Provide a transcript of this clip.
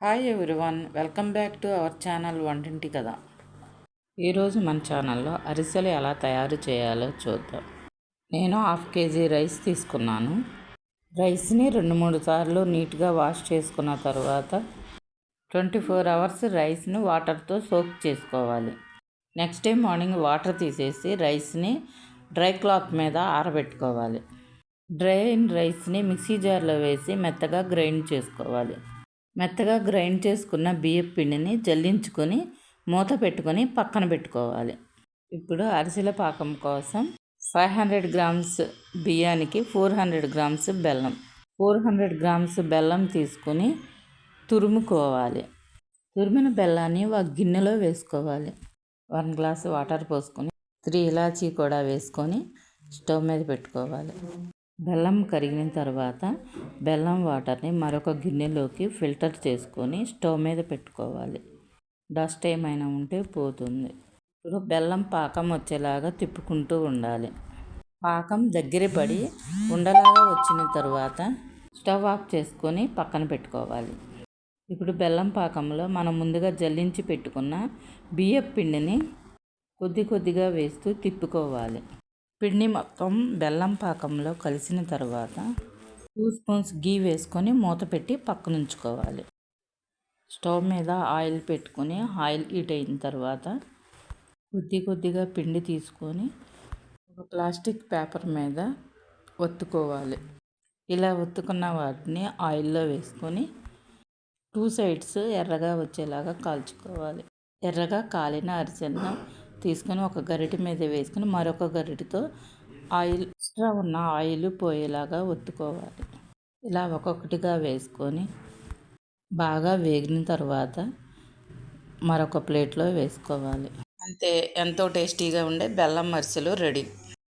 Hi everyone, welcome back to our channel వంటింటి కదా. ఈరోజు మన ఛానల్లో అరిసెలు ఎలా తయారు చేయాలో చూద్దాం. నేను 1/2 kg రైస్ తీసుకున్నాను. రైస్ని 2-3 సార్లు నీట్గా వాష్ చేసుకున్న తర్వాత 24 hours రైస్ని వాటర్తో సోక్ చేసుకోవాలి. నెక్స్ట్ డే మార్నింగ్ వాటర్ తీసేసి రైస్ని డ్రై క్లాత్ మీద ఆరబెట్టుకోవాలి. డ్రై అయిన రైస్ని మిక్సీ జార్లో వేసి మెత్తగా గ్రైండ్ చేసుకోవాలి. మెత్తగా గ్రైండ్ చేసుకున్న బియ్యం పిండిని జల్లించుకొని మూత పెట్టుకొని పక్కన పెట్టుకోవాలి. ఇప్పుడు అరిసెల పాకం కోసం 500 grams బియ్యానికి 400 grams బెల్లం 400 grams బెల్లం తీసుకొని తురుముకోవాలి. తురిమిన బెల్లాన్ని ఒక గిన్నెలో వేసుకోవాలి. 1 glass వాటర్ పోసుకొని 3 ఇలాచీ కూడా వేసుకొని స్టవ్ మీద పెట్టుకోవాలి. బెల్లం కరిగిన తర్వాత బెల్లం వాటర్ని మరొక గిన్నెలోకి ఫిల్టర్ చేసుకొని స్టవ్ మీద పెట్టుకోవాలి. డస్ట్ ఏమైనా ఉంటే పోతుంది. ఇప్పుడు బెల్లం పాకం వచ్చేలాగా తిప్పుకుంటూ ఉండాలి. పాకం దగ్గర పడి ఉండలాగా వచ్చిన తర్వాత స్టవ్ ఆఫ్ చేసుకొని పక్కన పెట్టుకోవాలి. ఇప్పుడు బెల్లం పాకంలో మనం ముందుగా జల్లించి పెట్టుకున్న బియ్యం పిండిని కొద్దిగా వేస్తూ తిప్పుకోవాలి. పిండి మొత్తం బెల్లం పాకంలో కలిసిన తర్వాత 2 spoons గీ వేసుకొని మూత పెట్టి పక్కన ఉంచుకోవాలి. స్టవ్ మీద ఆయిల్ పెట్టుకొని ఆయిల్ హీట్ అయిన తర్వాత కొద్దిగా పిండి తీసుకొని ఒక ప్లాస్టిక్ పేపర్ మీద ఒత్తుకోవాలి. ఇలా ఒత్తుకున్న వాటిని ఆయిల్లో వేసుకొని 2 sides ఎర్రగా వచ్చేలాగా కాల్చుకోవాలి. ఎర్రగా కాలిన అరిసెలను తీసుకొని ఒక గరిటె మీద వేసుకొని మరొక గరిటెతో ఎక్స్ట్రా ఉన్న ఆయిల్ పోయేలాగా ఒత్తుకోవాలి. ఇలా ఒక్కొక్కటిగా వేసుకొని బాగా వేగిన తర్వాత మరొక ప్లేట్లో వేసుకోవాలి. అంతే, ఎంతో టేస్టీగా ఉండే బెల్లం అరిసెలు రెడీ.